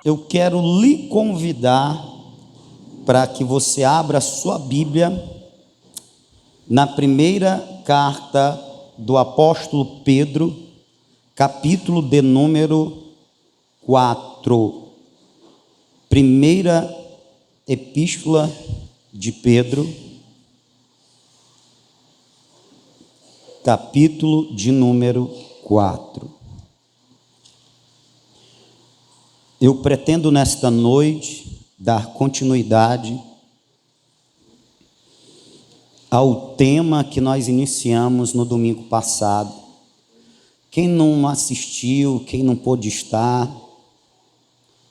Eu quero lhe convidar para que você abra a sua Bíblia na primeira carta do apóstolo Pedro, capítulo de número 4. Primeira epístola de Pedro, capítulo de número 4. Eu pretendo nesta noite dar continuidade ao tema que nós iniciamos no domingo passado. Quem não assistiu, quem não pôde estar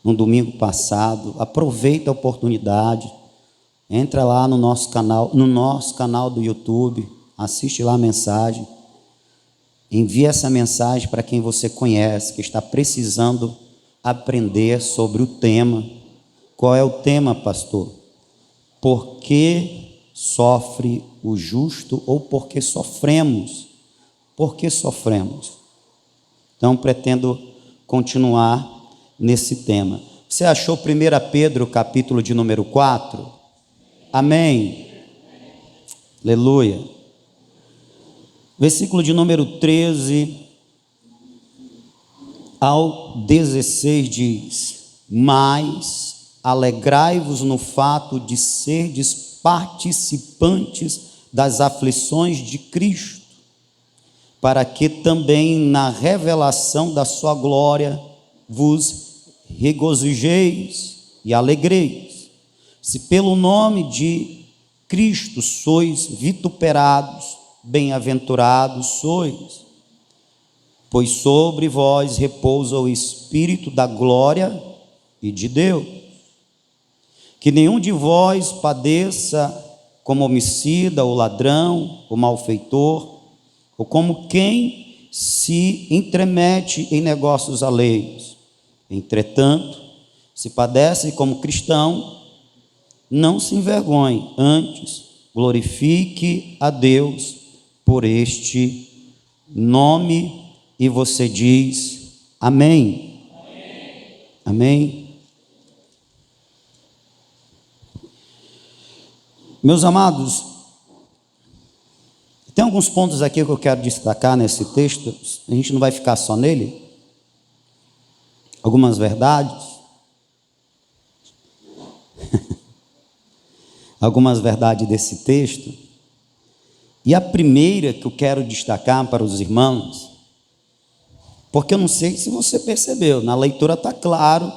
no domingo passado, aproveita a oportunidade, entra lá no nosso canal do YouTube, assiste lá a mensagem, envia essa mensagem para quem você conhece, que está precisando aprender sobre o tema. Qual é o tema, pastor? Por que sofre o justo, ou por que sofremos? Por que sofremos? Então, pretendo continuar nesse tema. Você achou 1 Pedro, capítulo de número 4? Amém? Aleluia. Versículo de número 13 ao 16 diz: mas alegrai-vos no fato de serdes participantes das aflições de Cristo, para que também na revelação da sua glória vos regozijeis e alegreis, se pelo nome de Cristo sois vituperados, bem-aventurados sois, pois sobre vós repousa o Espírito da glória e de Deus. Que nenhum de vós padeça como homicida, ou ladrão, ou malfeitor, ou como quem se entremete em negócios alheios. Entretanto, se padece como cristão, não se envergonhe, antes glorifique a Deus por este nome. E você diz amém. Amém. Amém. Meus amados, tem alguns pontos aqui que eu quero destacar nesse texto. A gente não vai ficar só nele. Algumas verdades. Algumas verdades desse texto. E a primeira que eu quero destacar para os irmãos, porque eu não sei se você percebeu, na leitura está claro,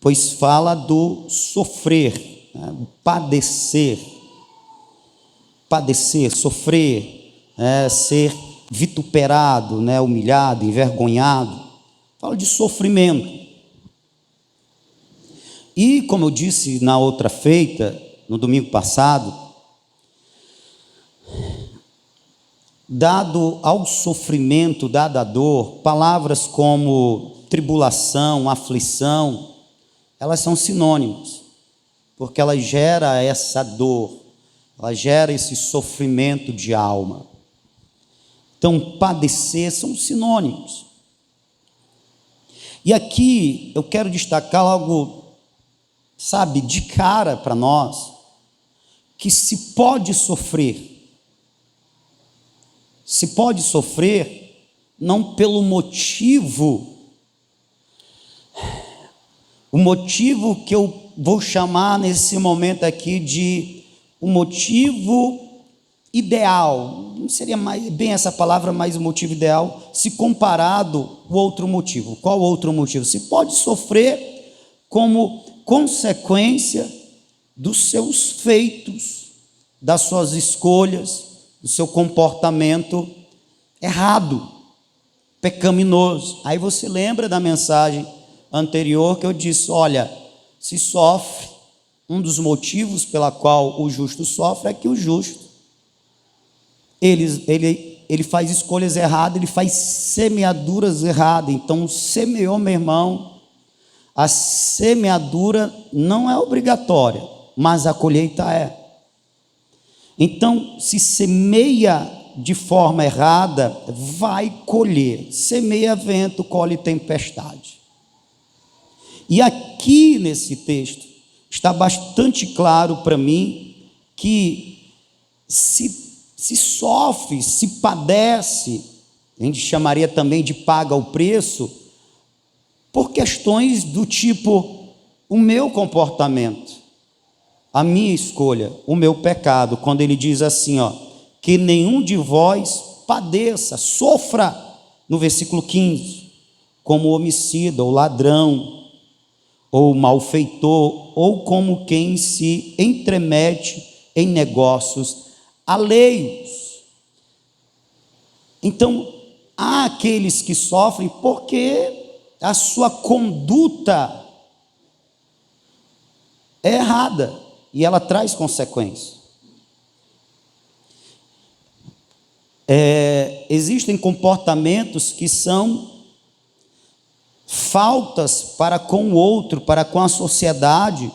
pois fala do sofrer, né? Padecer, sofrer, ser vituperado, né? Humilhado, envergonhado, fala de sofrimento. E como eu disse na outra feita, no domingo passado, dado ao sofrimento, dada a dor, palavras como tribulação, aflição, elas são sinônimos, porque ela gera essa dor, ela gera esse sofrimento de alma. Então, padecer são sinônimos. E aqui eu quero destacar algo, sabe, de cara para nós, que se pode sofrer. Se pode sofrer, não pelo motivo, o motivo que eu vou chamar nesse momento aqui de um motivo ideal, não seria bem essa palavra, mas o motivo ideal, se comparado ao outro motivo. Qual outro motivo? Se pode sofrer como consequência dos seus feitos, das suas escolhas, do seu comportamento errado, pecaminoso. Aí você lembra da mensagem anterior que eu disse, olha, se sofre, um dos motivos pela qual o justo sofre é que o justo, ele faz escolhas erradas, ele faz semeaduras erradas. Então semeou, meu irmão, a semeadura não é obrigatória, mas a colheita é. Então, se semeia de forma errada, vai colher. Semeia vento, colhe tempestade. E aqui nesse texto está bastante claro para mim que se sofre, se padece, a gente chamaria também de paga o preço, por questões do tipo, o meu comportamento, a minha escolha, o meu pecado, quando ele diz assim, que nenhum de vós padeça, sofra, no versículo 15, como homicida, ou ladrão, ou malfeitor, ou como quem se entremete em negócios alheios. Então, há aqueles que sofrem porque a sua conduta é errada e ela traz consequências. Existem comportamentos que são faltas para com o outro, para com a sociedade,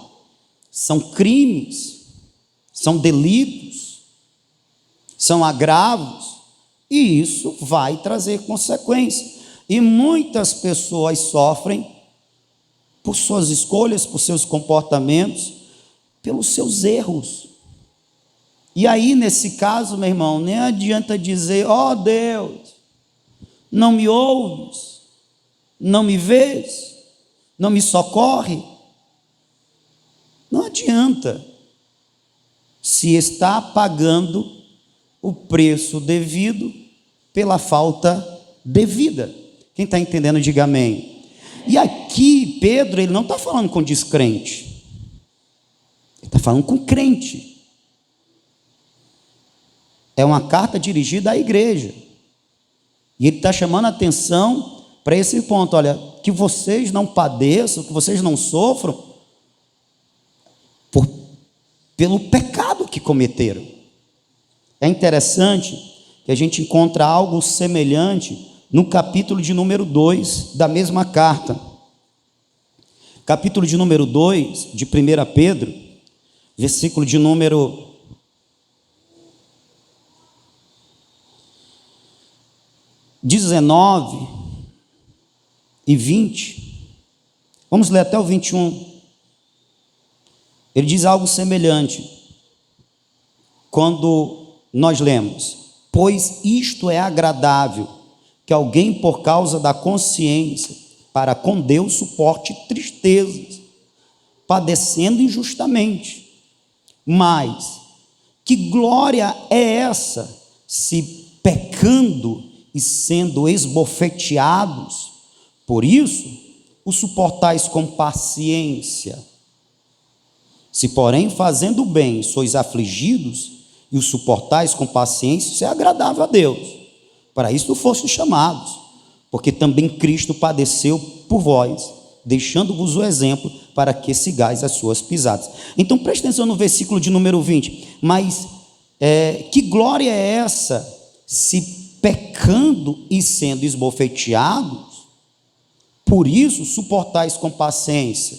são crimes, são delitos, são agravos, e isso vai trazer consequências. E muitas pessoas sofrem por suas escolhas, por seus comportamentos, pelos seus erros. E aí, nesse caso, meu irmão, nem adianta dizer, Deus, não me ouves, não me vês, não me socorre. Não adianta, se está pagando o preço devido pela falta devida. Quem está entendendo, diga amém. E aqui, Pedro, ele não está falando com descrente, ele está falando com crente. É uma carta dirigida à igreja, e ele está chamando a atenção para esse ponto, olha, que vocês não padeçam, que vocês não sofram pelo pecado que cometeram. É interessante que a gente encontra algo semelhante no capítulo de número 2 da mesma carta. Capítulo de número 2 de 1 Pedro, versículo de número 19 e 20, vamos ler até o 21, ele diz algo semelhante, quando nós lemos, pois isto é agradável, que alguém por causa da consciência, para com Deus suporte tristezas, padecendo injustamente, mas que glória é essa, se pecando e sendo esbofeteados, por isso o suportais com paciência. Se porém fazendo o bem sois afligidos, e o suportais com paciência, isso é agradável a Deus. Para isso fostes chamados, porque também Cristo padeceu por vós, deixando-vos o exemplo para que sigais as suas pisadas. Então preste atenção no versículo de número 20, mas que glória é essa, se pecando e sendo esbofeteados, por isso suportais com paciência?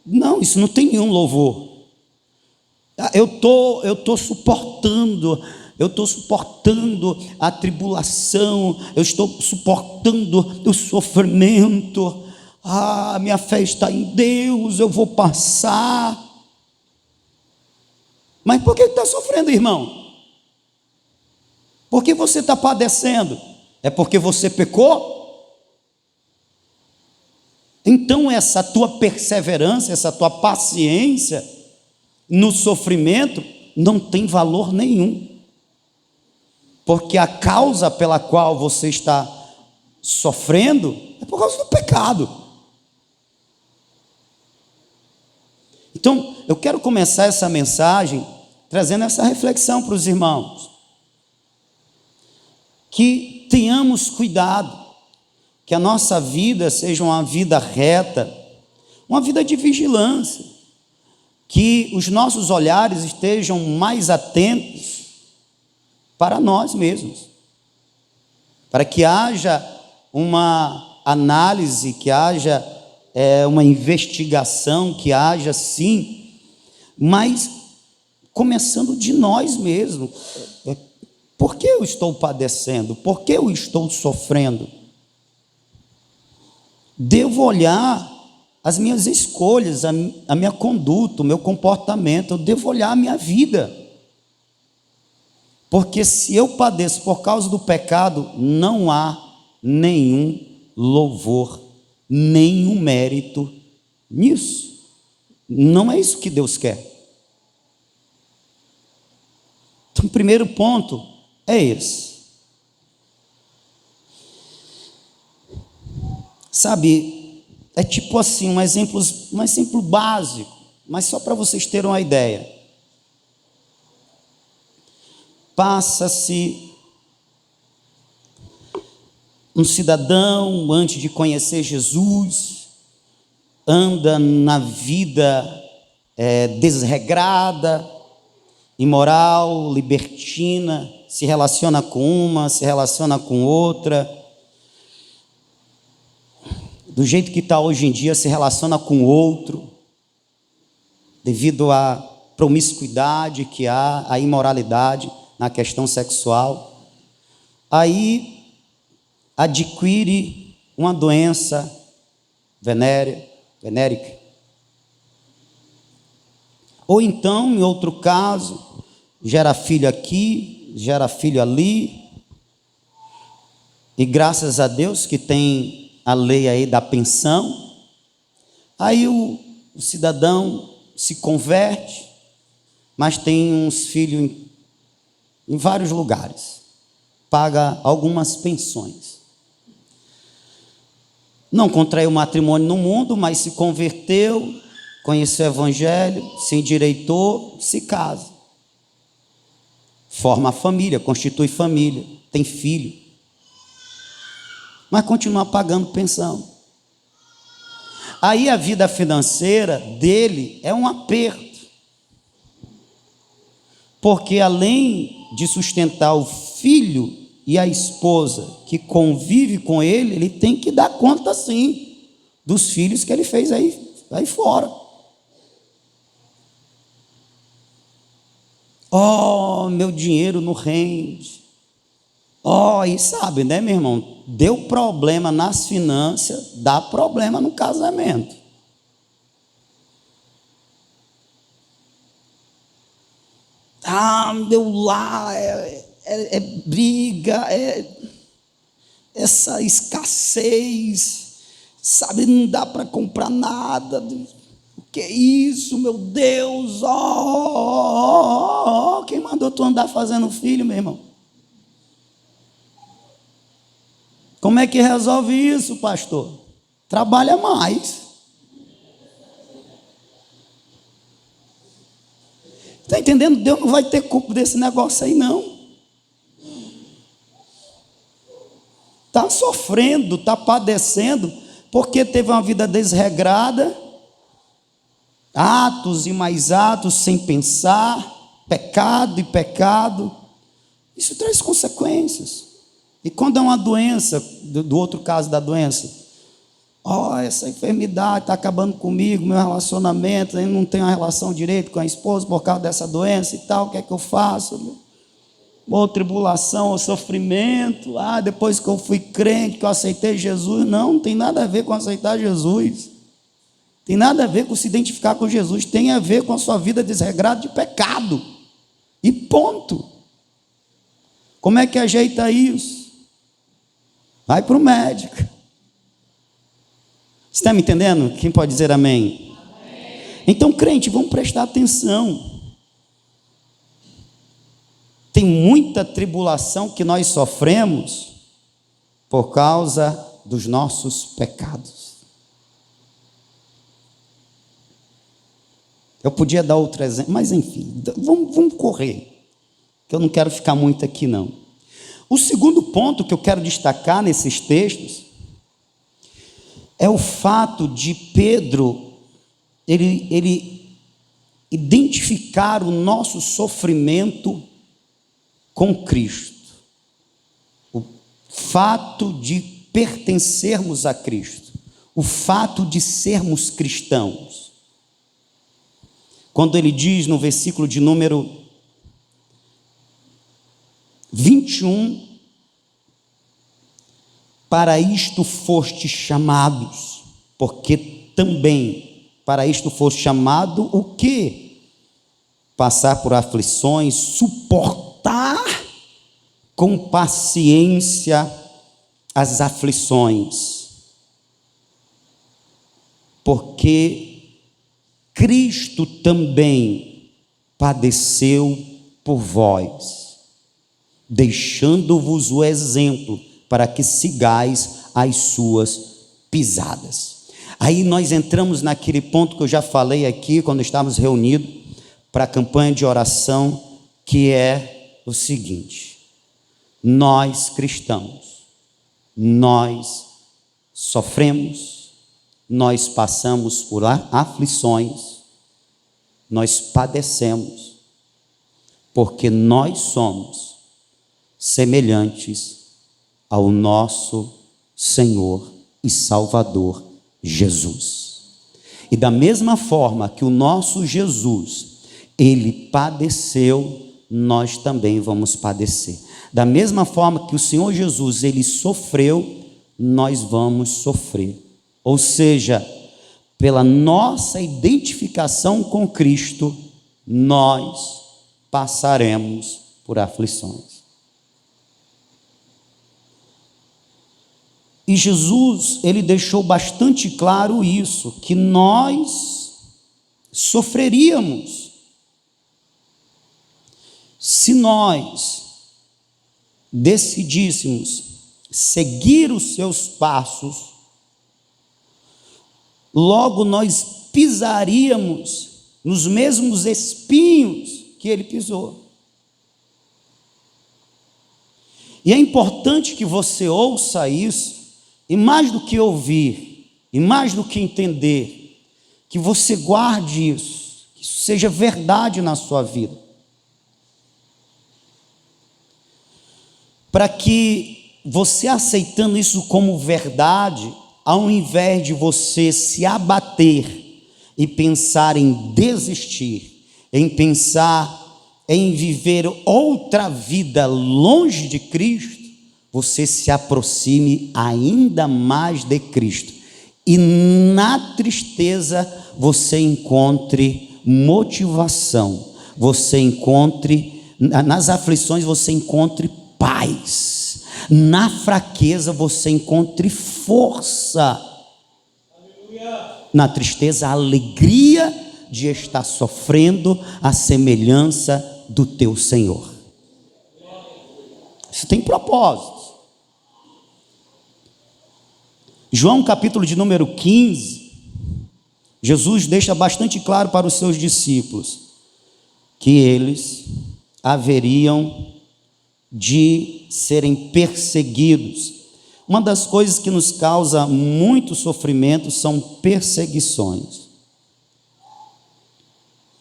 Não, isso não tem nenhum louvor. Eu estou suportando a tribulação, eu estou suportando o sofrimento, minha fé está em Deus, eu vou passar. Mas por que está sofrendo, irmão? Por que você está padecendo? É porque você pecou? Então essa tua perseverança, essa tua paciência no sofrimento não tem valor nenhum, porque a causa pela qual você está sofrendo é por causa do pecado. Então eu quero começar essa mensagem trazendo essa reflexão para os irmãos, que tenhamos cuidado, que a nossa vida seja uma vida reta, uma vida de vigilância, que os nossos olhares estejam mais atentos para nós mesmos, para que haja uma análise, que haja uma investigação, que haja sim, mas começando de nós mesmos. Por que eu estou padecendo? Por que eu estou sofrendo? Devo olhar as minhas escolhas, a minha conduta, o meu comportamento, eu devo olhar a minha vida. Porque se eu padeço por causa do pecado, não há nenhum louvor, nenhum mérito nisso. Não é isso que Deus quer. Então, o primeiro ponto é esse. Sabe, é tipo assim, um exemplo básico, mas só para vocês terem uma ideia. Passa-se um cidadão, antes de conhecer Jesus, anda na vida desregrada, imoral, libertina, se relaciona com uma, se relaciona com outra, do jeito que está hoje em dia, se relaciona com outro, devido à promiscuidade que há, à imoralidade na questão sexual. Aí adquire uma doença venérica. Ou então, em outro caso, gera filho aqui, gera filho ali, e graças a Deus que tem a lei aí da pensão. Aí o cidadão se converte, mas tem uns filhos em vários lugares, paga algumas pensões. Não contraiu matrimônio no mundo, mas se converteu, conheceu o evangelho, se endireitou, se casa. Forma a família, constitui família, tem filho. Mas continua pagando pensão. Aí a vida financeira dele é um aperto. Porque além de sustentar o filho e a esposa que convive com ele, ele tem que dar conta sim dos filhos que ele fez aí fora. Oh, meu dinheiro não rende. Oh, e sabe, né, meu irmão? Deu problema nas finanças, dá problema no casamento. Meu lar é briga, essa escassez, sabe, não dá para comprar nada. O que é isso, meu Deus? Quem mandou tu andar fazendo filho, meu irmão? Como é que resolve isso, pastor? Trabalha mais. Está entendendo? Deus não vai ter culpa desse negócio aí, não. Está sofrendo, está padecendo, porque teve uma vida desregrada, atos e mais atos sem pensar, pecado e pecado. Isso traz consequências. E quando é uma doença, do outro caso da doença, essa enfermidade está acabando comigo, meu relacionamento, eu não tenho uma relação direito com a esposa por causa dessa doença e tal, o que é que eu faço? Ou tribulação, ou sofrimento, depois que eu fui crente, que eu aceitei Jesus. Não tem nada a ver com aceitar Jesus, tem nada a ver com se identificar com Jesus, tem a ver com a sua vida desregrada de pecado, e ponto. Como é que ajeita isso? Vai para o médico. Você está me entendendo? Quem pode dizer amém? Amém. Então, crente, vamos prestar atenção. Tem muita tribulação que nós sofremos por causa dos nossos pecados. Eu podia dar outro exemplo, mas enfim, vamos correr, que eu não quero ficar muito aqui não. O segundo ponto que eu quero destacar nesses textos é o fato de Pedro, ele identificar o nosso sofrimento com Cristo, o fato de pertencermos a Cristo, o fato de sermos cristãos. quando ele diz no versículo de número 21, para isto fostes chamados, porque também para isto foste chamado o quê? Passar por aflições, suportar com paciência as aflições, porque Cristo também padeceu por vós, deixando-vos o exemplo para que sigais as suas pisadas. Aí nós entramos naquele ponto que eu já falei aqui, quando estávamos reunidos para a campanha de oração, que é o seguinte: nós cristãos, nós sofremos, nós passamos por aflições, nós padecemos, porque nós somos semelhantes ao nosso Senhor e Salvador Jesus. E da mesma forma que o nosso Jesus, ele padeceu, nós também vamos padecer. Da mesma forma que o Senhor Jesus, ele sofreu, nós vamos sofrer. Ou seja, pela nossa identificação com Cristo, nós passaremos por aflições. E Jesus, ele deixou bastante claro isso, que nós sofreríamos se nós decidíssemos seguir os seus passos. Logo nós pisaríamos nos mesmos espinhos que ele pisou. E é importante que você ouça isso, e mais do que ouvir, e mais do que entender, que você guarde isso, que isso seja verdade na sua vida. Para que você, aceitando isso como verdade, ao invés de você se abater e pensar em desistir, em pensar em viver outra vida longe de Cristo, você se aproxime ainda mais de Cristo. E na tristeza você encontre motivação, você encontre, nas aflições você encontre paz, na fraqueza você encontre força, na tristeza a alegria de estar sofrendo a semelhança do teu Senhor. Isso tem propósito. João capítulo de número 15, Jesus deixa bastante claro para os seus discípulos que eles haveriam de serem perseguidos. Uma das coisas que nos causa muito sofrimento são perseguições,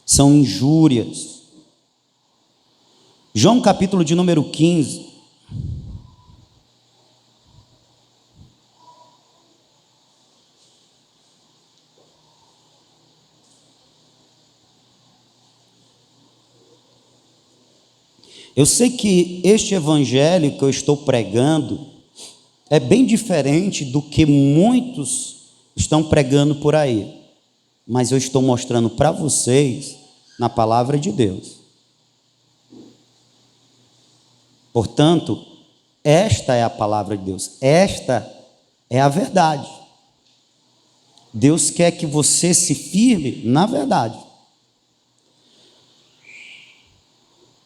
são injúrias. João capítulo de número 15, eu sei que este evangelho que eu estou pregando é bem diferente do que muitos estão pregando por aí, mas eu estou mostrando para vocês na palavra de Deus. Portanto, esta é a palavra de Deus, esta é a verdade. Deus quer que você se firme na verdade.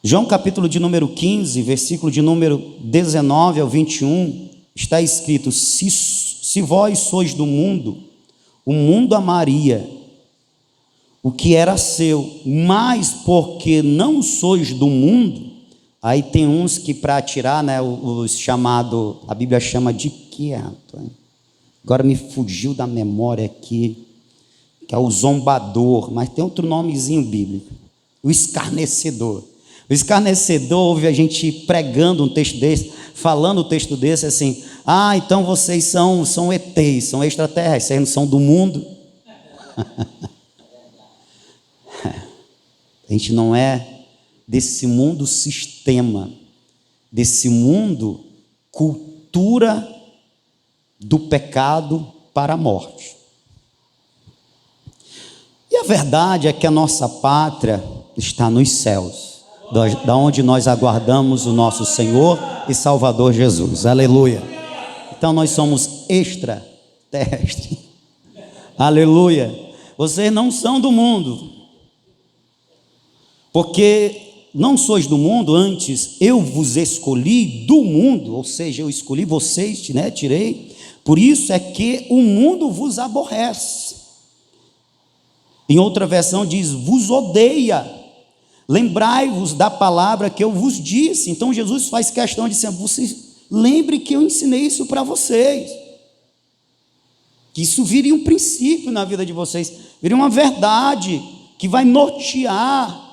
João capítulo de número 15, versículo de número 19 ao 21, está escrito: se vós sois do mundo, o mundo amaria o que era seu, mas porque não sois do mundo. Aí tem uns que, para tirar, né, os chamados, a Bíblia chama de quê? Agora me fugiu da memória aqui, que é o zombador, mas tem outro nomezinho bíblico, o escarnecedor. O escarnecedor ouve a gente pregando um texto desse, falando um texto desse assim: então vocês são ETs, são extraterrestres, vocês não são do mundo. A gente não é desse mundo sistema, desse mundo cultura do pecado para a morte. E a verdade é que a nossa pátria está nos céus, da onde nós aguardamos o nosso Senhor e Salvador Jesus. Aleluia. Então nós somos extraterrestres. Aleluia. Vocês não são do mundo, porque não sois do mundo, antes eu vos escolhi do mundo, ou seja, eu escolhi vocês, né? Tirei. Por isso é que o mundo vos aborrece. Em outra versão diz, vos odeia. Lembrai-vos da palavra que eu vos disse. Então Jesus faz questão de dizer, vocês lembrem que eu ensinei isso para vocês. Que isso viria um princípio na vida de vocês, viria uma verdade que vai nortear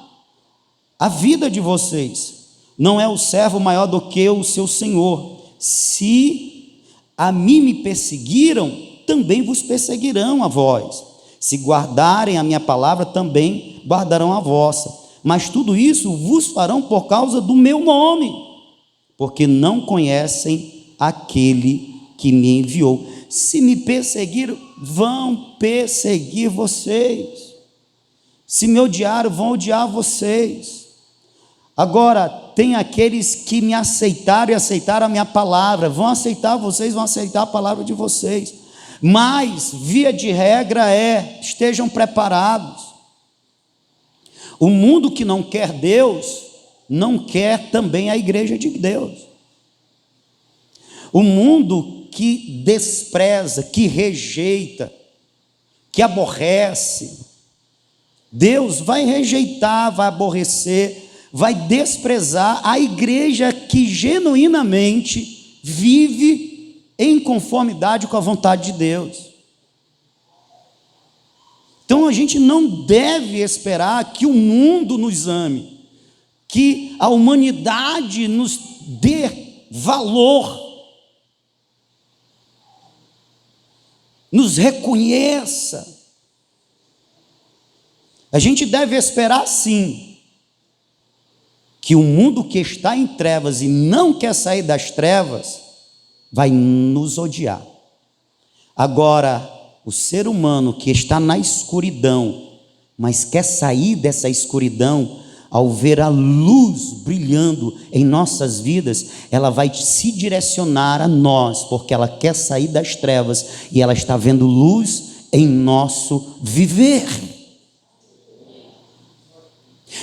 a vida de vocês. Não é o servo maior do que o seu senhor. Se a mim me perseguiram, também vos perseguirão a vós. Se guardarem a minha palavra, também guardarão a vossa. Mas tudo isso vos farão por causa do meu nome, porque não conhecem aquele que me enviou. Se me perseguiram, vão perseguir vocês. Se me odiaram, vão odiar vocês. Agora, tem aqueles que me aceitaram e aceitaram a minha palavra, vão aceitar vocês, vão aceitar a palavra de vocês. Mas, via de regra estejam preparados. O mundo que não quer Deus, não quer também a igreja de Deus. O mundo que despreza, que rejeita, que aborrece, Deus vai rejeitar, vai aborrecer, vai desprezar a igreja que genuinamente vive em conformidade com a vontade de Deus. Então a gente não deve esperar que o mundo nos ame, que a humanidade nos dê valor, nos reconheça. A gente deve esperar sim, que o mundo que está em trevas e não quer sair das trevas, vai nos odiar. Agora, o ser humano que está na escuridão, mas quer sair dessa escuridão, ao ver a luz brilhando em nossas vidas, ela vai se direcionar a nós, porque ela quer sair das trevas, e ela está vendo luz em nosso viver.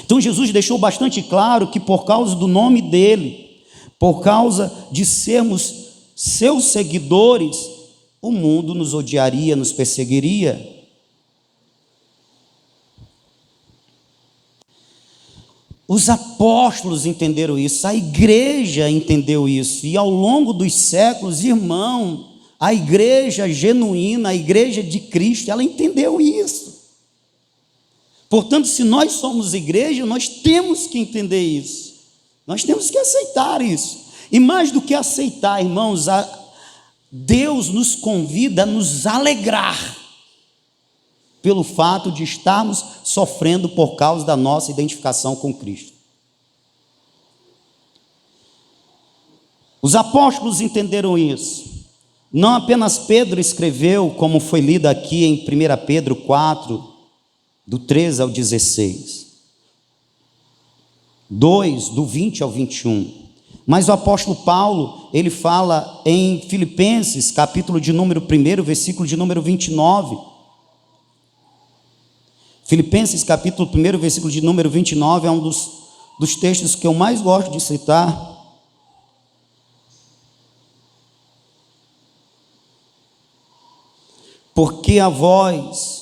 Então Jesus deixou bastante claro que por causa do nome dele, por causa de sermos seus seguidores, o mundo nos odiaria, nos perseguiria. Os apóstolos entenderam isso, a igreja entendeu isso, e ao longo dos séculos, irmão, a igreja genuína, a igreja de Cristo, ela entendeu isso. Portanto, se nós somos igreja, nós temos que entender isso, nós temos que aceitar isso, e mais do que aceitar, irmãos, Deus nos convida a nos alegrar, pelo fato de estarmos sofrendo por causa da nossa identificação com Cristo. Os apóstolos entenderam isso. Não apenas Pedro escreveu, como foi lido aqui em 1 Pedro 4, do 13 ao 16, 2, do 20 ao 21. Mas o apóstolo Paulo, ele fala em Filipenses, capítulo de número 1, versículo de número 29. Filipenses, capítulo 1, versículo de número 29, é um dos textos que eu mais gosto de citar. Porque a vós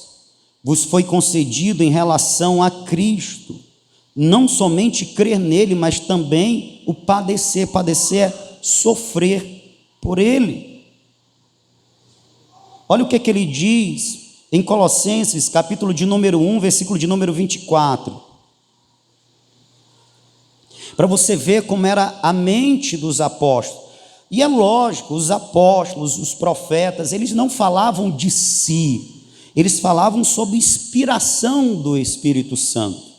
vos foi concedido em relação a Cristo, não somente crer nele, mas também o padecer. Padecer é sofrer por ele. Olha o que ele diz em Colossenses, capítulo de número 1, versículo de número 24. Para você ver como era a mente dos apóstolos. E é lógico, os apóstolos, os profetas, eles não falavam de si, eles falavam sob inspiração do Espírito Santo.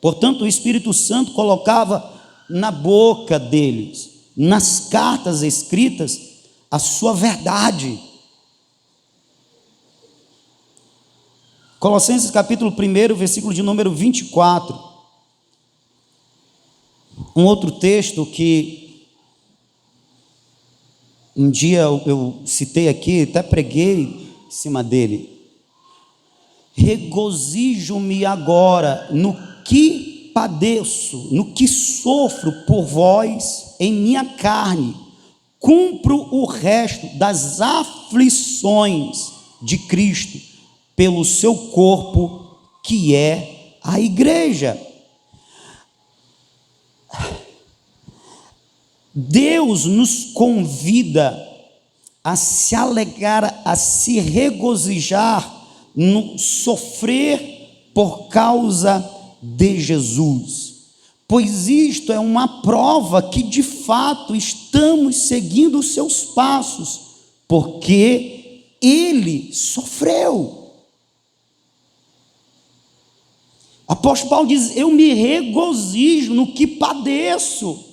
Portanto, o Espírito Santo colocava na boca deles, nas cartas escritas, a sua verdade. Colossenses capítulo 1, versículo de número 24. Um outro texto que um dia eu citei aqui, até preguei em cima dele. Regozijo-me agora no que padeço, no que sofro por vós em minha carne, cumpro o resto das aflições de Cristo pelo seu corpo, que é a igreja. Deus nos convida a se alegrar, a se regozijar no sofrer por causa de Jesus, pois isto é uma prova que de fato estamos seguindo os seus passos, porque ele sofreu. O apóstolo Paulo diz: eu me regozijo no que padeço,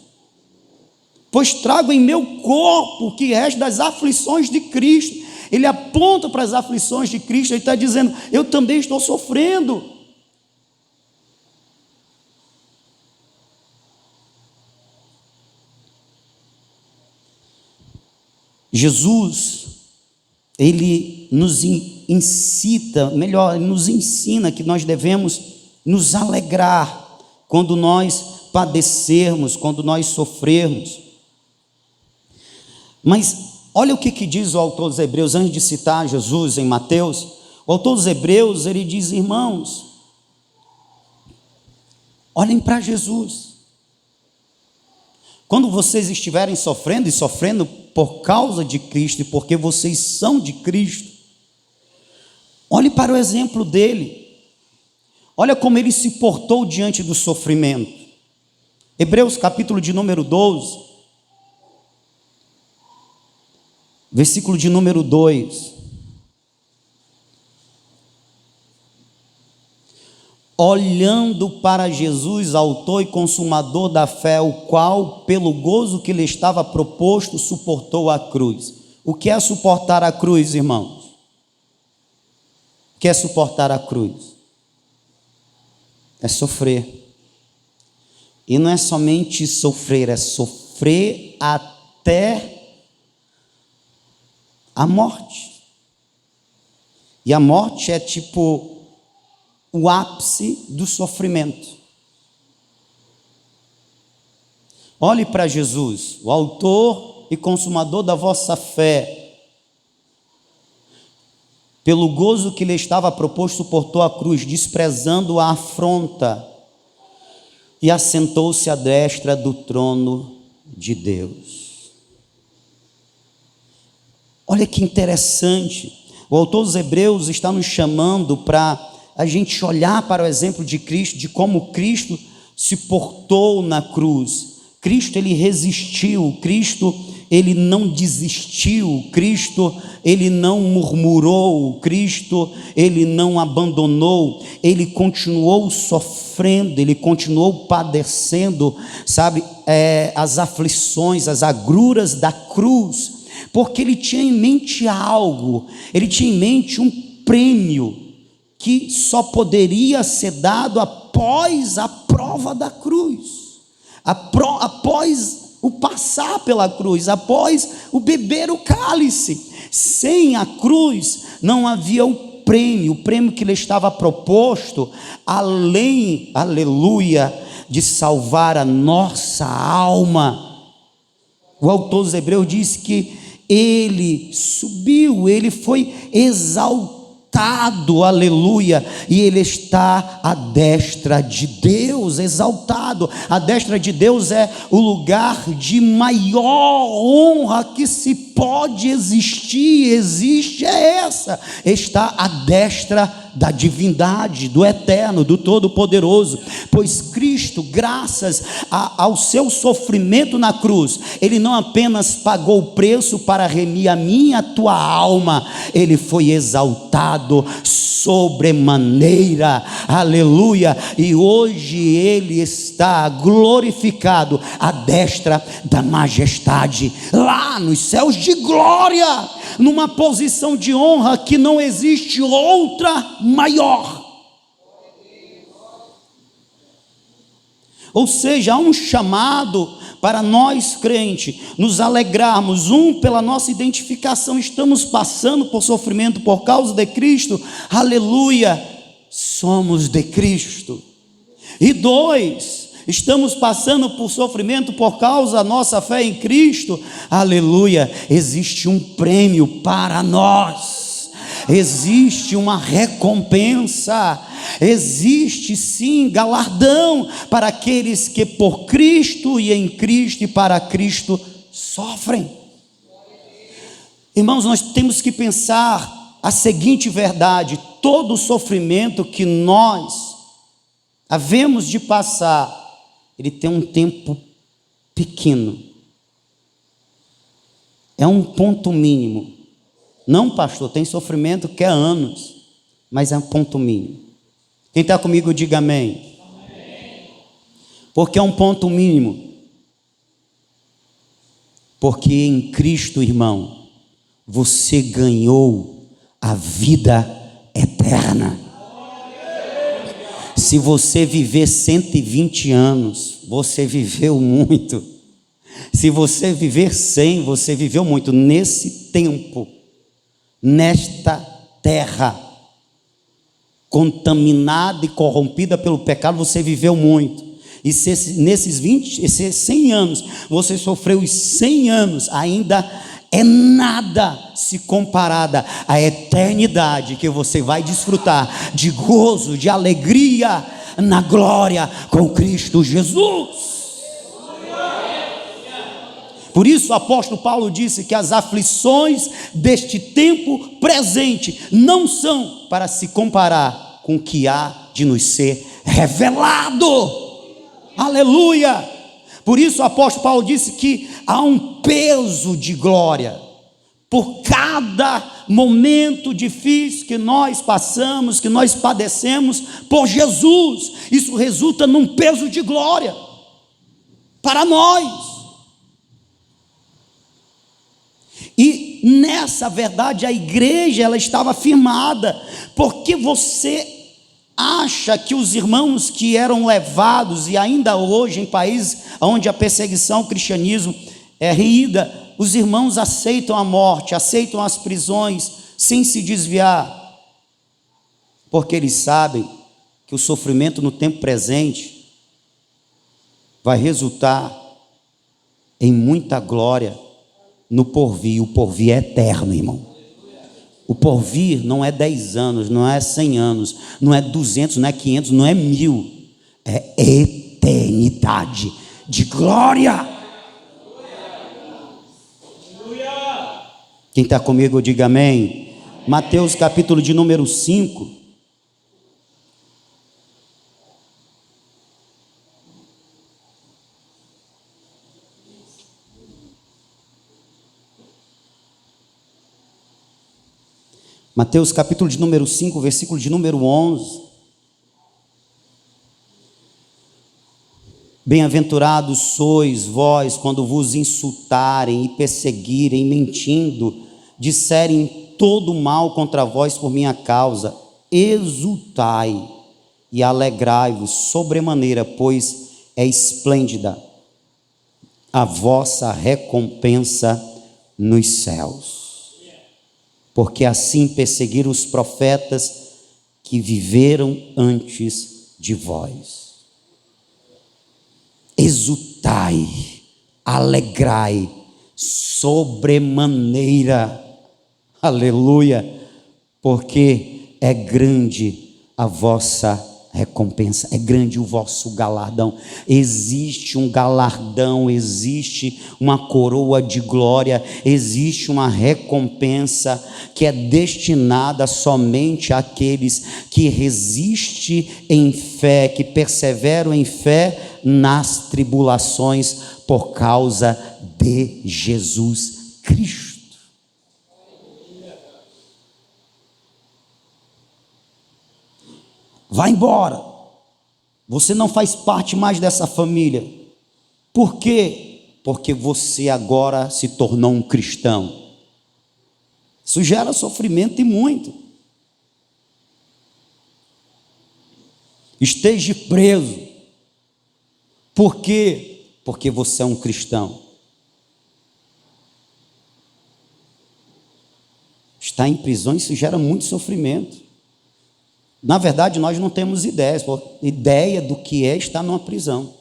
pois trago em meu corpo o que resta das aflições de Cristo. Ele aponta para as aflições de Cristo, ele está dizendo: eu também estou sofrendo. Jesus, ele nos incita, melhor, ele nos ensina que nós devemos nos alegrar quando nós padecermos, quando nós sofrermos. Mas olha o que diz o autor dos Hebreus, antes de citar Jesus em Mateus. O autor dos Hebreus, ele diz: irmãos, olhem para Jesus. Quando vocês estiverem sofrendo, e sofrendo por causa de Cristo, e porque vocês são de Cristo, olhe para o exemplo dele. Olha como ele se portou diante do sofrimento. Hebreus capítulo de número 12, versículo de número 2. Olhando para Jesus, autor e consumador da fé, o qual, pelo gozo que lhe estava proposto, suportou a cruz. O que é suportar a cruz, irmãos? O que é suportar a cruz? É sofrer. E não é somente sofrer, é sofrer até a morte. E a morte é tipo o ápice do sofrimento. Olhe para Jesus, o autor e consumador da vossa fé. Pelo gozo que lhe estava proposto, suportou a cruz, desprezando a afronta, e assentou-se à destra do trono de Deus. Olha que interessante. O autor dos Hebreus está nos chamando para a gente olhar para o exemplo de Cristo, de como Cristo se portou na cruz. Cristo, ele resistiu, Cristo, ele não desistiu, Cristo, ele não murmurou, Cristo, ele não abandonou, ele continuou sofrendo, ele continuou padecendo, sabe, as aflições, as agruras da cruz, porque ele tinha em mente algo, ele tinha em mente um prêmio que só poderia ser dado após a prova da cruz, após o passar pela cruz, após o beber o cálice. Sem a cruz não havia o prêmio que lhe estava proposto, além, aleluia, de salvar a nossa alma. O autor dos Hebreus diz que ele subiu, ele foi exaltado, aleluia, e ele está à destra de Deus, exaltado. A destra de Deus é o lugar de maior honra que se pode existir, existe, é essa, está à destra da divindade, do eterno, do todo-poderoso, pois Cristo, graças ao seu sofrimento na cruz, ele não apenas pagou o preço para remir a minha e a tua alma, ele foi exaltado sobremaneira, aleluia, e hoje ele está glorificado à destra da majestade, lá nos céus de glória, numa posição de honra que não existe outra maior. Ou seja, há um chamado para nós crentes nos alegrarmos, pela nossa identificação, estamos passando por sofrimento por causa de Cristo, aleluia, somos de Cristo. E 2, estamos passando por sofrimento por causa da nossa fé em Cristo, aleluia, existe um prêmio para nós, existe uma recompensa, existe sim galardão para aqueles que por Cristo e em Cristo e para Cristo sofrem. Irmãos, nós temos que pensar a seguinte verdade: todo o sofrimento que nós havemos de passar, ele tem um tempo pequeno, é um ponto mínimo. Não, pastor, tem sofrimento que é anos, mas é um ponto mínimo. Quem está comigo, diga amém. Amém. Porque é um ponto mínimo. Porque em Cristo, irmão, você ganhou a vida eterna. Se você viver 120 anos, você viveu muito. Se você viver 100, você viveu muito. Nesse tempo, nesta terra contaminada e corrompida pelo pecado, você viveu muito. E se nesses 100 anos você sofreu os 100 anos, ainda é nada se comparada à eternidade que você vai desfrutar de gozo, de alegria na glória com Cristo Jesus. Por isso o apóstolo Paulo disse que as aflições deste tempo presente não são para se comparar com o que há de nos ser revelado. Aleluia! Por isso o apóstolo Paulo disse que há um peso de glória por cada momento difícil que nós passamos, que nós padecemos por Jesus. Isso resulta num peso de glória para nós. E nessa verdade a igreja ela estava firmada, porque você acha que os irmãos que eram levados, e ainda hoje em países onde a perseguição ao cristianismo é rida, os irmãos aceitam a morte, aceitam as prisões sem se desviar, porque eles sabem que o sofrimento no tempo presente vai resultar em muita glória no porvir. O porvir é eterno, irmão. O porvir não é 10 anos, não é 100 anos, não é 200, não é 500, não é 1000. É eternidade de glória. Quem está comigo, diga amém. Mateus capítulo de número 5. Mateus capítulo de número 5, versículo de número 11. Bem-aventurados sois vós quando vos insultarem e perseguirem, mentindo, disserem todo mal contra vós por minha causa. Exultai e alegrai-vos sobremaneira, pois é esplêndida a vossa recompensa nos céus. Porque assim perseguiram os profetas que viveram antes de vós. Exultai, alegrai, sobremaneira, aleluia, porque é grande a vossa recompensa, é grande o vosso galardão. Existe um galardão, existe uma coroa de glória, existe uma recompensa que é destinada somente àqueles que resistem em fé, que perseveram em fé nas tribulações por causa de Jesus Cristo. Vai embora, você não faz parte mais dessa família. Por quê? Porque você agora se tornou um cristão. Isso gera sofrimento e muito. Esteja preso. Por quê? Porque você é um cristão. Estar em prisão, isso gera muito sofrimento. Na verdade, nós não temos ideia do que é estar numa prisão.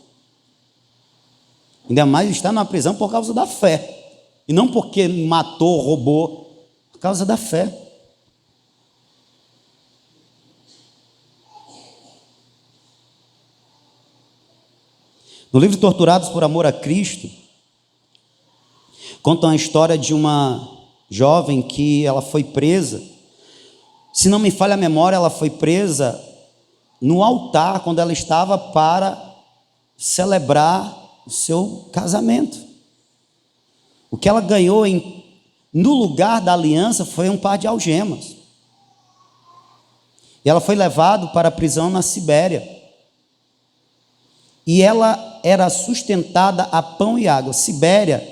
Ainda mais estar numa prisão por causa da fé. E não porque matou, roubou, por causa da fé. No livro Torturados por Amor a Cristo, conta a história de uma jovem que ela foi presa. Se não me falha a memória, ela foi presa no altar quando ela estava para celebrar o seu casamento. O que ela ganhou no lugar da aliança foi um par de algemas. E ela foi levada para a prisão na Sibéria. E ela era sustentada a pão e água. Sibéria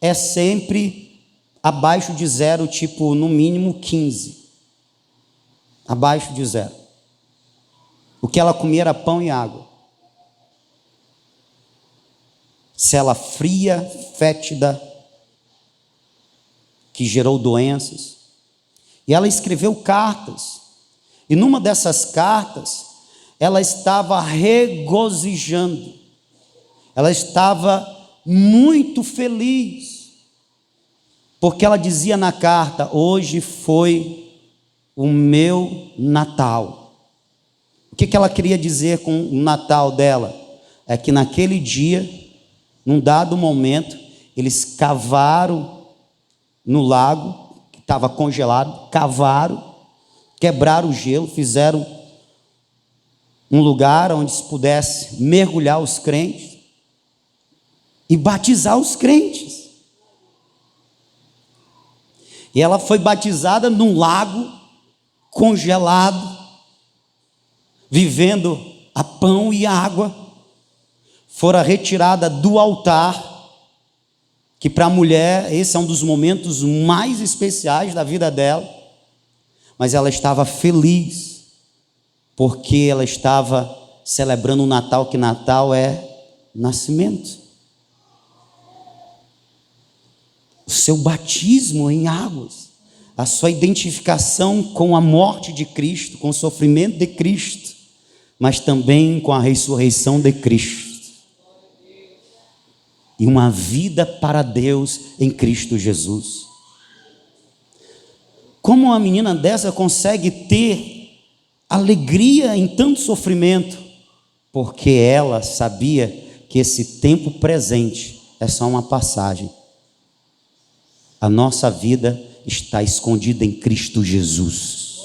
é sempre abaixo de zero, tipo no mínimo 15. Abaixo de zero. O que ela comia era pão e água. Cela fria, fétida, que gerou doenças. E ela escreveu cartas. E numa dessas cartas, ela estava regozijando. Ela estava muito feliz. Porque ela dizia na carta: hoje foi o meu Natal. O que ela queria dizer com o Natal dela? É que naquele dia, num dado momento, eles cavaram no lago, que estava congelado, cavaram, quebraram o gelo, fizeram um lugar onde se pudesse mergulhar os crentes e batizar os crentes. E ela foi batizada num lago congelado, vivendo a pão e água. Fora retirada do altar, que para a mulher esse é um dos momentos mais especiais da vida dela, mas ela estava feliz, porque ela estava celebrando o Natal, que Natal é nascimento. O seu batismo em águas, a sua identificação com a morte de Cristo, com o sofrimento de Cristo, mas também com a ressurreição de Cristo. E uma vida para Deus em Cristo Jesus. Como uma menina dessa consegue ter alegria em tanto sofrimento? Porque ela sabia que esse tempo presente é só uma passagem. A nossa vida está escondida em Cristo Jesus.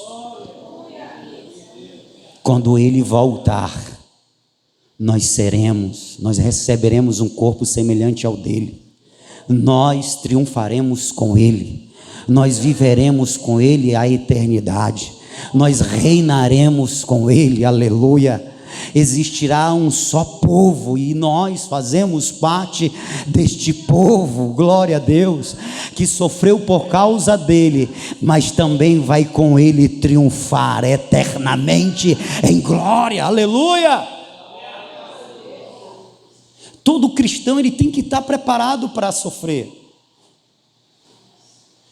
Quando Ele voltar, nós receberemos um corpo semelhante ao dele. Nós triunfaremos com Ele. Nós viveremos com Ele a eternidade. Nós reinaremos com Ele, aleluia. Existirá um só povo e nós fazemos parte deste povo, glória a Deus, que sofreu por causa dele, mas também vai com ele triunfar eternamente em glória, aleluia. Todo cristão ele tem que estar preparado para sofrer.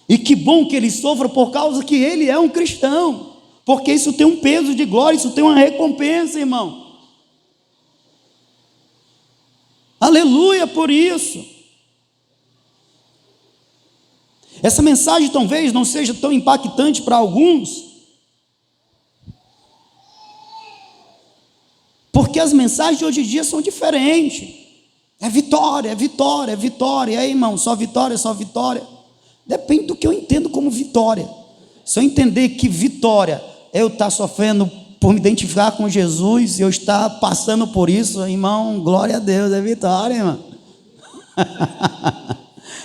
E que bom que ele sofra por causa que ele é um cristão. Porque isso tem um peso de glória, isso tem uma recompensa, irmão. Aleluia por isso. Essa mensagem talvez não seja tão impactante para alguns, Porque as mensagens de hoje em dia são diferentes. É vitória, é vitória, é vitória. E aí, irmão, só vitória, só vitória. Depende do que eu entendo como vitória. Se eu entender que vitória é eu estar sofrendo por me identificar com Jesus, eu estar passando por isso, irmão, glória a Deus, é vitória, irmão.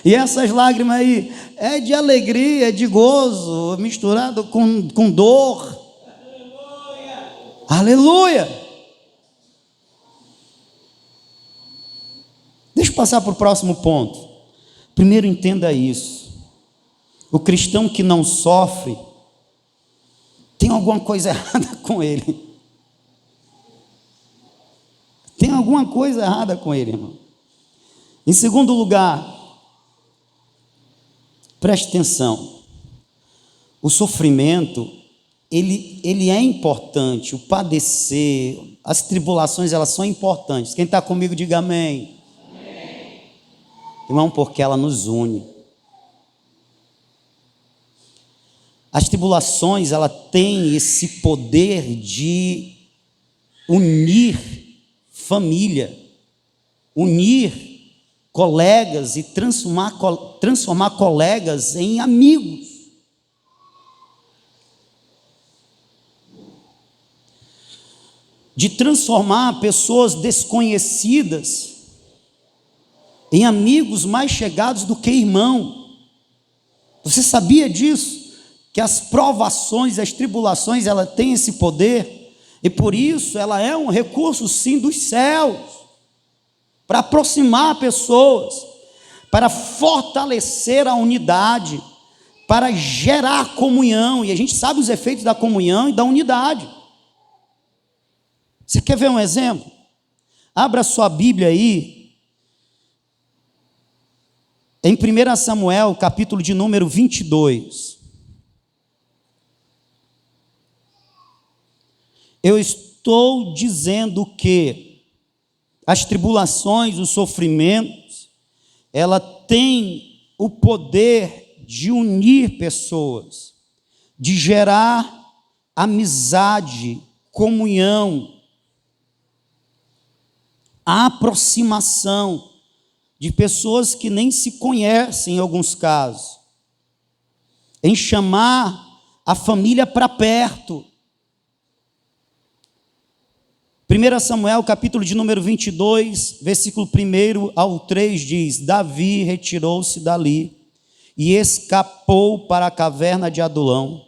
E essas lágrimas aí é de alegria, é de gozo, misturado com dor. Aleluia! Deixa eu passar para o próximo ponto. Primeiro, entenda isso. O cristão que não sofre, tem alguma coisa errada com ele. Tem alguma coisa errada com ele, irmão. Em segundo lugar, preste atenção. O sofrimento, ele é importante. O padecer, as tribulações, elas são importantes. Quem está comigo, diga amém. Amém. Irmão, porque ela nos une. As tribulações, ela tem esse poder de unir família, unir colegas e transformar colegas em amigos. De transformar pessoas desconhecidas em amigos mais chegados do que irmão. Você sabia disso? Que as provações, as tribulações, ela tem esse poder, e por isso ela é um recurso sim dos céus, para aproximar pessoas, para fortalecer a unidade, para gerar comunhão, e a gente sabe os efeitos da comunhão e da unidade. Você quer ver um exemplo? Abra sua Bíblia aí, em 1 Samuel, capítulo de número 22. Eu estou dizendo que as tribulações, os sofrimentos, ela tem o poder de unir pessoas, de gerar amizade, comunhão, aproximação de pessoas que nem se conhecem em alguns casos, em chamar a família para perto. 1 Samuel, capítulo de número 22, versículo 1 ao 3 diz: Davi retirou-se dali e escapou para a caverna de Adulão.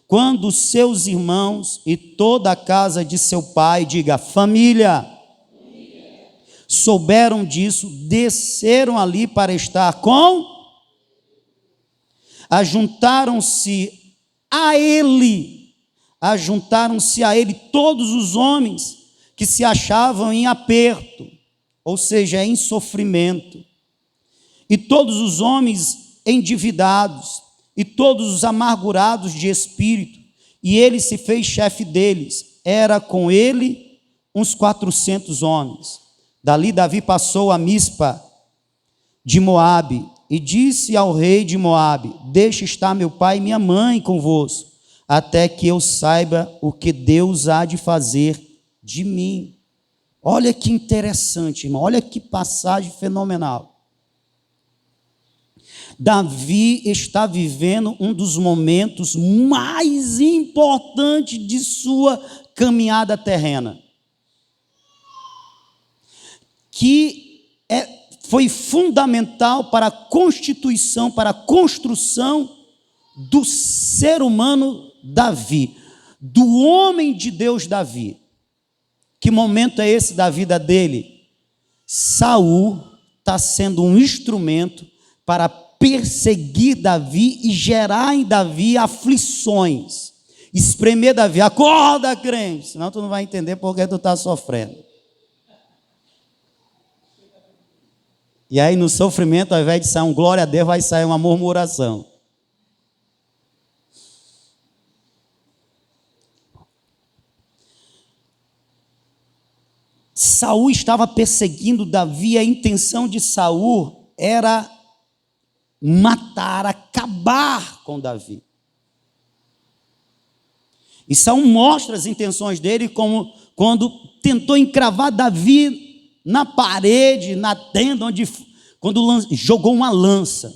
Quando seus irmãos e toda a casa de seu pai, diga família, souberam disso, desceram ali para estar com, ajuntaram-se a ele todos os homens que se achavam em aperto, ou seja, em sofrimento, e todos os homens endividados, e todos os amargurados de espírito, e ele se fez chefe deles. Era com ele uns 400 homens. Dali Davi passou a Mispa de Moabe, e disse ao rei de Moabe: deixe estar meu pai e minha mãe convosco, até que eu saiba o que Deus há de fazer de mim. Olha que interessante, irmão, olha que passagem fenomenal. Davi está vivendo um dos momentos mais importantes de sua caminhada terrena, que foi fundamental para a constituição, para a construção do ser humano Davi, do homem de Deus Davi. Que momento é esse da vida dele? Saul está sendo um instrumento para perseguir Davi e gerar em Davi aflições, espremer Davi. Acorda, crente, senão tu não vai entender porque tu está sofrendo. E aí no sofrimento, ao invés de sair um glória a Deus, vai sair uma murmuração. Saul estava perseguindo Davi, a intenção de Saul era matar, acabar com Davi. E Saul mostra as intenções dele como quando tentou encravar Davi na parede, na tenda, quando jogou uma lança.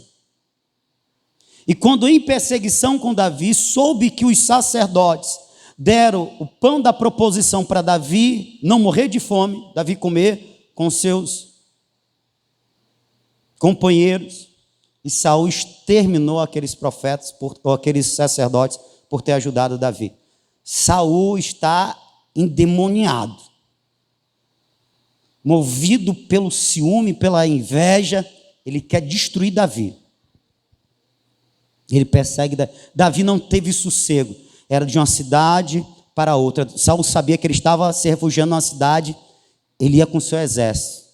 E quando em perseguição com Davi, soube que os sacerdotes deram o pão da proposição para Davi não morrer de fome, Davi comer com seus companheiros, e Saul exterminou aqueles profetas, ou aqueles sacerdotes, por ter ajudado Davi. Saul está endemoniado, movido pelo ciúme, pela inveja, ele quer destruir Davi. Ele persegue Davi, não teve sossego, era de uma cidade para outra. Saul sabia que ele estava se refugiando numa cidade, ele ia com seu exército.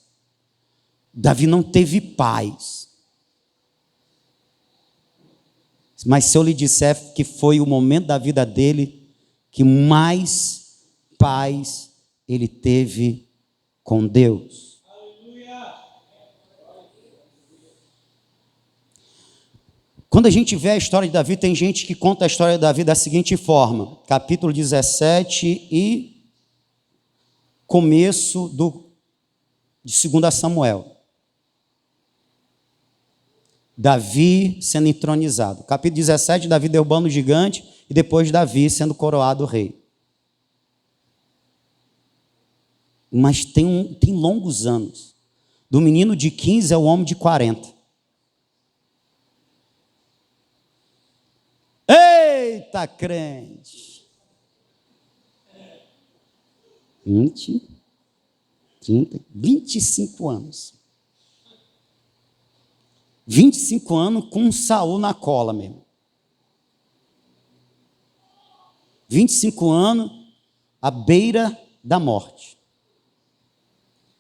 Davi não teve paz. Mas se eu lhe disser que foi o momento da vida dele que mais paz ele teve com Deus. Quando a gente vê a história de Davi, tem gente que conta a história de Davi da seguinte forma: capítulo 17 e começo de 2 Samuel. Davi sendo entronizado. Capítulo 17, Davi derrubando o gigante, e depois Davi sendo coroado rei. Mas tem longos anos. Do menino de 15 ao homem de 40. Eita, crente! 20, 30, 25 anos. 25 anos com Saul na cola mesmo. 25 anos à beira da morte.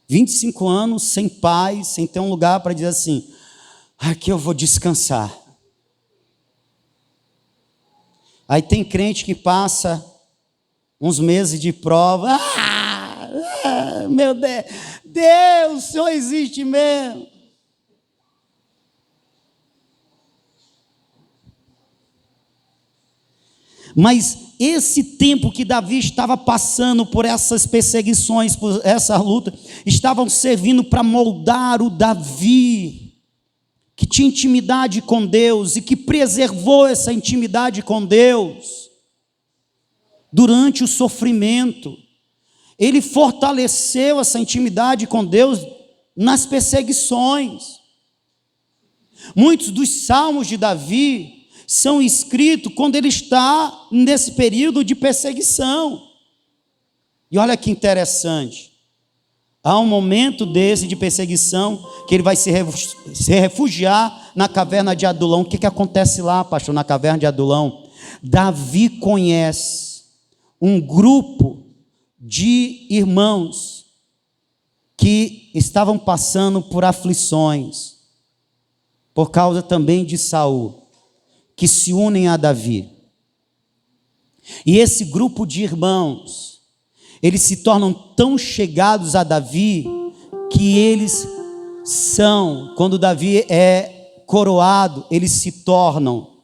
25 anos sem paz, sem ter um lugar para dizer assim: aqui eu vou descansar. Aí tem crente que passa uns meses de prova. Meu Deus, Deus, o Senhor existe mesmo. Mas esse tempo que Davi estava passando por essas perseguições, por essa luta, estavam servindo para moldar o Davi, que tinha intimidade com Deus e que preservou essa intimidade com Deus durante o sofrimento. Ele fortaleceu essa intimidade com Deus nas perseguições. Muitos dos salmos de Davi são escritos quando ele está nesse período de perseguição. E olha que interessante, há um momento desse de perseguição que ele vai se refugiar na caverna de Adulão. O que acontece lá, pastor, na caverna de Adulão? Davi conhece um grupo de irmãos que estavam passando por aflições, por causa também de Saul, que se unem a Davi. E esse grupo de irmãos, eles se tornam tão chegados a Davi, que eles são, quando Davi é coroado, eles se tornam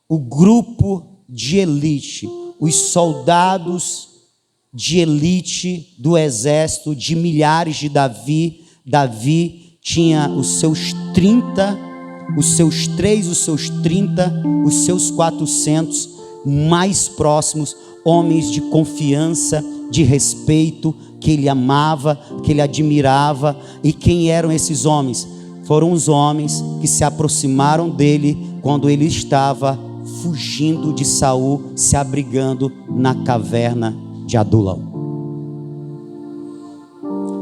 o grupo de elite, os soldados de elite do exército de milhares de Davi. Davi tinha os seus 30, os seus 3, os seus 30, os seus 400 mais próximos, homens de confiança, de respeito, que ele amava, que ele admirava. E quem eram esses homens? Foram os homens que se aproximaram dele quando ele estava fugindo de Saul, se abrigando na caverna de Adulão.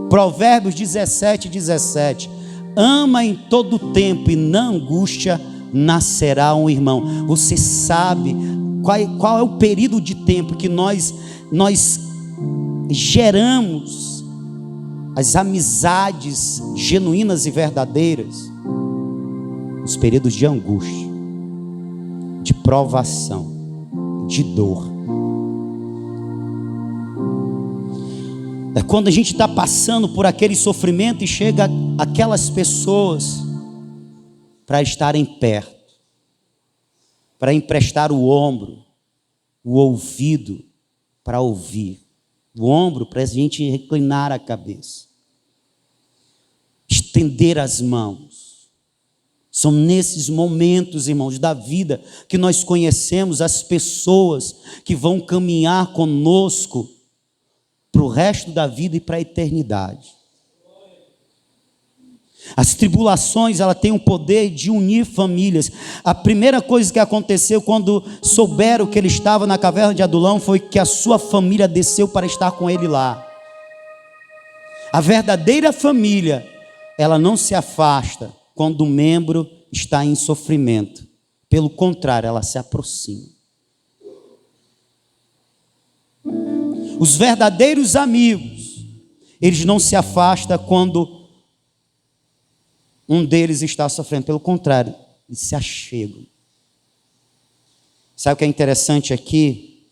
Provérbios 17:17. Ama em todo tempo e na angústia nascerá um irmão. Você sabe qual é o período de tempo que nós geramos as amizades genuínas e verdadeiras? Os períodos de angústia, de provação, de dor. É quando a gente está passando por aquele sofrimento e chega aquelas pessoas para estarem perto, para emprestar o ombro, o ouvido, para ouvir. o ombro para a gente reclinar a cabeça, estender as mãos. São nesses momentos, irmãos, da vida que nós conhecemos as pessoas que vão caminhar conosco para o resto da vida e para a eternidade. As tribulações, ela tem o poder de unir famílias. A primeira coisa que aconteceu quando souberam que ele estava na caverna de Adulão foi que a sua família desceu para estar com ele lá. A verdadeira família, ela não se afasta quando o membro está em sofrimento. Pelo contrário, ela se aproxima. Os verdadeiros amigos, eles não se afastam quando um deles está sofrendo. Pelo contrário, eles se achegam. Sabe o que é interessante aqui?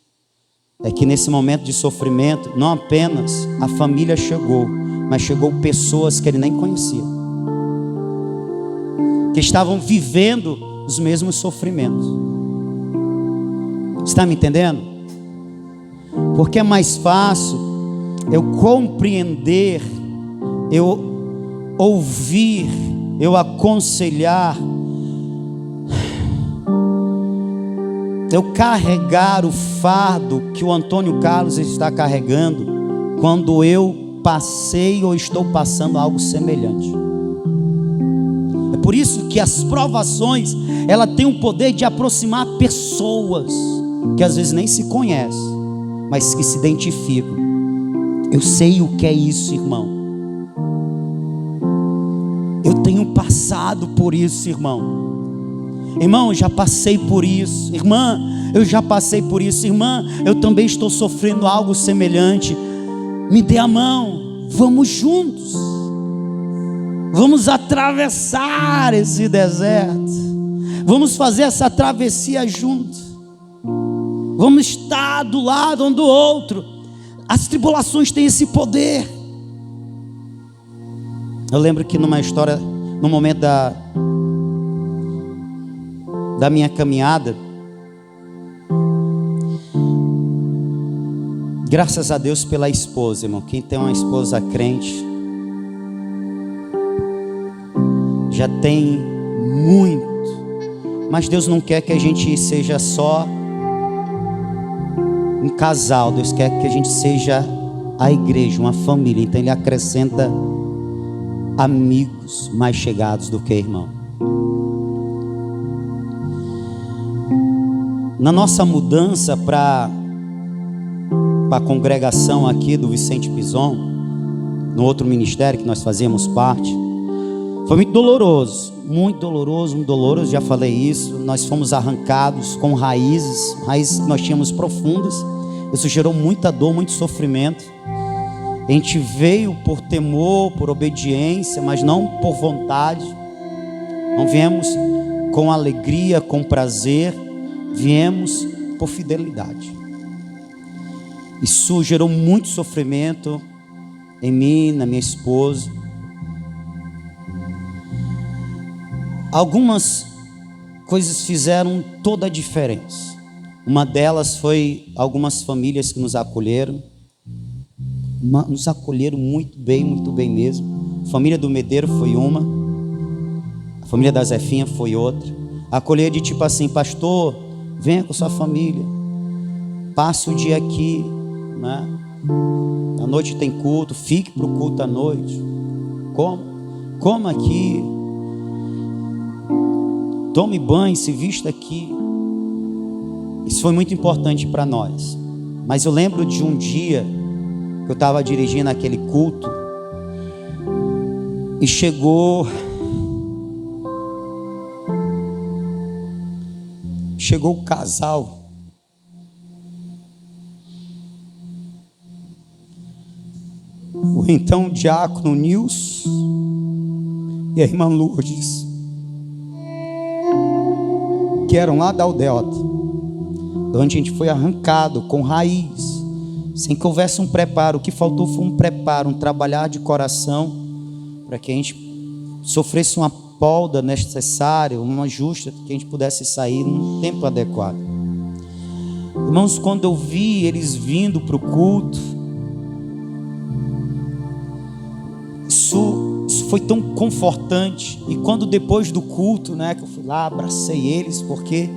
É que nesse momento de sofrimento, não apenas a família chegou, mas chegou pessoas que ele nem conhecia, que estavam vivendo os mesmos sofrimentos. Está me entendendo? Porque é mais fácil eu compreender, eu ouvir, eu aconselhar, eu carregar o fardo que o Antônio Carlos está carregando, quando eu passei ou estou passando algo semelhante. É por isso que as provações, ela tem o poder de aproximar pessoas que às vezes nem se conhecem, mas que se identificam. Eu sei o que é isso, irmão. Eu tenho passado por isso, irmão. Irmão, eu já passei por isso. Irmã, eu já passei por isso. Irmã, eu também estou sofrendo algo semelhante. Me dê a mão, vamos juntos. Vamos atravessar esse deserto. Vamos fazer essa travessia juntos. Vamos estar do lado um do outro. As tribulações têm esse poder. Eu lembro que numa história, no momento da minha caminhada, graças a Deus pela esposa, irmão. Quem tem uma esposa crente já tem muito, mas Deus não quer que a gente seja só um casal. Deus quer que a gente seja a igreja, uma família. Então Ele acrescenta amigos mais chegados do que irmão. Na nossa mudança para a congregação aqui do Vicente Pison, no outro ministério que nós fazíamos parte, foi muito doloroso, muito doloroso, muito doloroso. Já falei isso. Nós fomos arrancados com raízes que nós tínhamos profundas. Isso gerou muita dor, muito sofrimento. A gente veio por temor, por obediência, mas não por vontade. Não viemos com alegria, com prazer. Viemos por fidelidade. Isso gerou muito sofrimento em mim, na minha esposa. Algumas coisas fizeram toda a diferença. Uma delas foi algumas famílias que nos acolheram. Nos acolheram muito bem mesmo. A família do Medeiro foi uma. A família da Zefinha foi outra. Acolher de tipo assim: pastor, venha com sua família, passe o dia aqui, né? À noite tem culto, fique para o culto à noite. Coma aqui, tome banho, se vista aqui. Isso foi muito importante para nós. Mas eu lembro de um dia que eu estava dirigindo aquele culto e chegou o casal. O então diácono Nilson e a irmã Lourdes, que eram lá da aldeota, onde a gente foi arrancado com raiz, sem que houvesse um preparo. O que faltou foi um preparo, um trabalhar de coração, para que a gente sofresse uma polda necessária, uma justa, que a gente pudesse sair num tempo adequado. Irmãos, quando eu vi eles vindo para o culto, foi tão confortante. E quando depois do culto, né, que eu fui lá, abracei eles, porque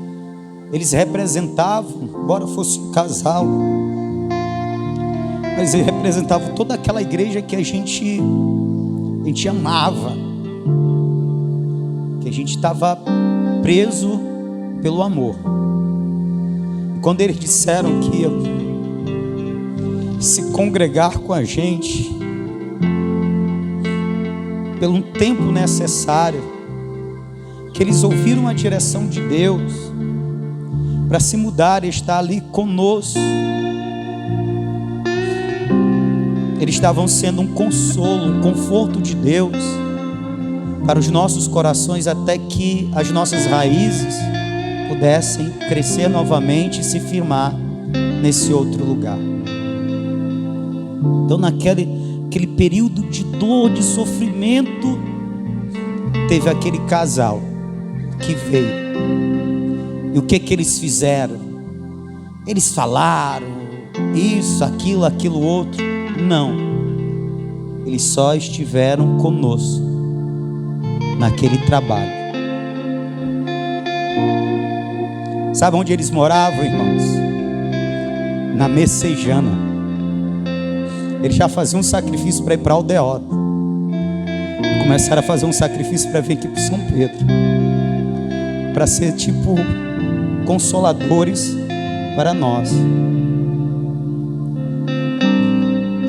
eles representavam, embora fosse um casal, mas eles representavam toda aquela igreja que a gente amava, que a gente estava preso pelo amor. E quando eles disseram que ia se congregar com a gente pelo um tempo necessário, que eles ouviram a direção de Deus para se mudar e estar ali conosco, eles estavam sendo um consolo, um conforto de Deus para os nossos corações, até que as nossas raízes pudessem crescer novamente e se firmar nesse outro lugar. Então, naquele período de dor, de sofrimento, teve aquele casal que veio. E o que eles fizeram? Eles falaram isso, aquilo, outro. Não. Eles só estiveram conosco naquele trabalho. Sabe onde eles moravam, irmãos? Na Messejana. Eles já faziam um sacrifício para ir para Aldeota. Começaram a fazer um sacrifício para vir aqui para São Pedro, para ser tipo consoladores para nós.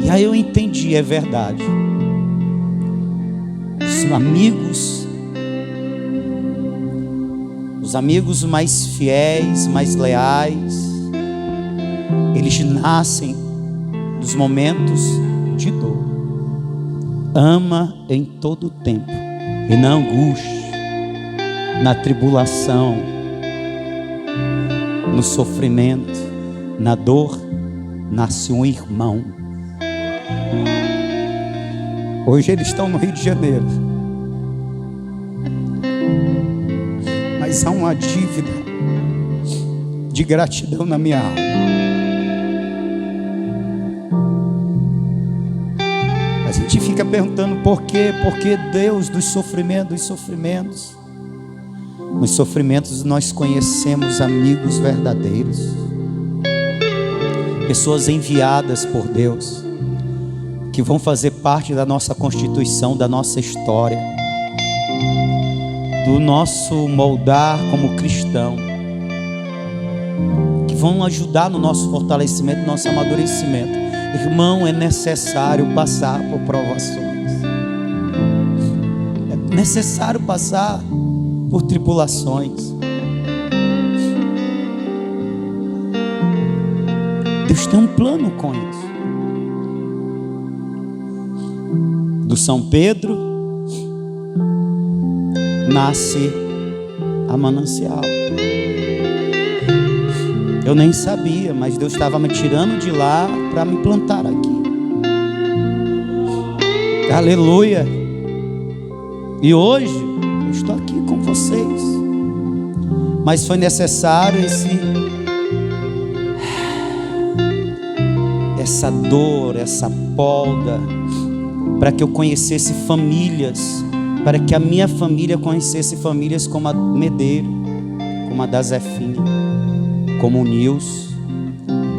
E aí eu entendi, é verdade. Os amigos mais fiéis, mais leais, eles nascem dos momentos de dor. Ama em todo o tempo, e na angústia, na tribulação, no sofrimento, na dor, nasce um irmão. Hoje eles estão no Rio de Janeiro, mas há uma dívida de gratidão na minha alma. A gente fica perguntando por quê? Porque Deus dos sofrimentos. Nos sofrimentos nós conhecemos amigos verdadeiros, pessoas enviadas por Deus, que vão fazer parte da nossa constituição, da nossa história, do nosso moldar como cristão, que vão ajudar no nosso fortalecimento, no nosso amadurecimento. Irmão, é necessário passar por provações, é necessário passar por tribulações. Deus tem um plano com isso. Do São Pedro nasce a Manancial. Eu nem sabia, mas Deus estava me tirando de lá para me plantar aqui. Aleluia. E hoje eu estou aqui com vocês. Mas foi necessário essa dor, essa poda, para que eu conhecesse famílias, para que a minha família conhecesse famílias como a Medeiro, como a da Zefinha, como o Nils,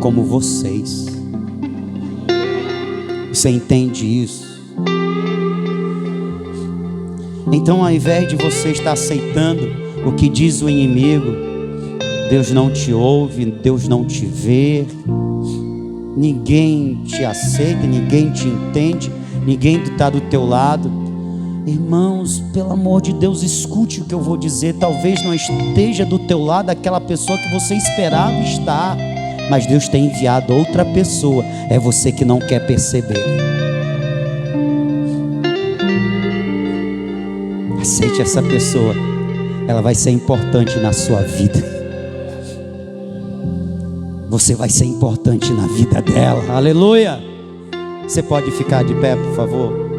como vocês. Você entende isso? Então, ao invés de você estar aceitando o que diz o inimigo, Deus não te ouve, Deus não te vê, ninguém te aceita, ninguém te entende, ninguém está do teu lado. Irmãos, pelo amor de Deus, escute o que eu vou dizer. Talvez não esteja do teu lado aquela pessoa que você esperava estar, mas Deus tem enviado outra pessoa. É você que não quer perceber. Aceite essa pessoa, ela vai ser importante na sua vida. Você vai ser importante na vida dela. Aleluia. Você pode ficar de pé, por favor?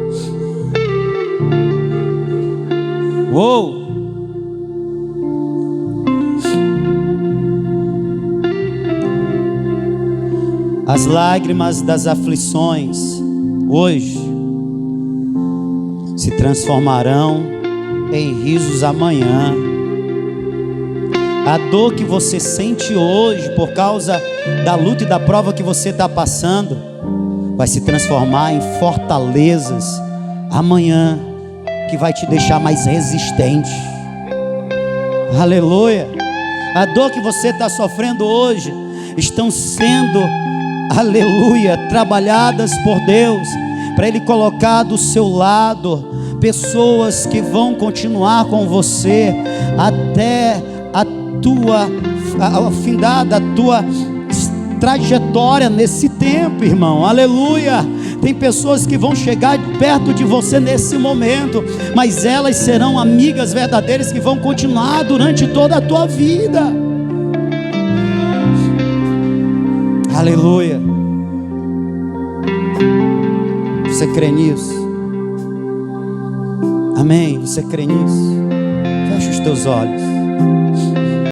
Uou! As lágrimas das aflições hoje se transformarão em risos amanhã. A dor que você sente hoje por causa da luta e da prova que você está passando vai se transformar em fortalezas amanhã, que vai te deixar mais resistente. Aleluia. A dor que você está sofrendo hoje estão sendo, aleluia, trabalhadas por Deus, para Ele colocar do seu lado pessoas que vão continuar com você até ao findar da tua trajetória nesse tempo, irmão. Aleluia. Tem pessoas que vão chegar perto de você nesse momento, mas elas serão amigas verdadeiras que vão continuar durante toda a tua vida. Aleluia. Você crê nisso? Amém? Você crê nisso? Fecha os teus olhos.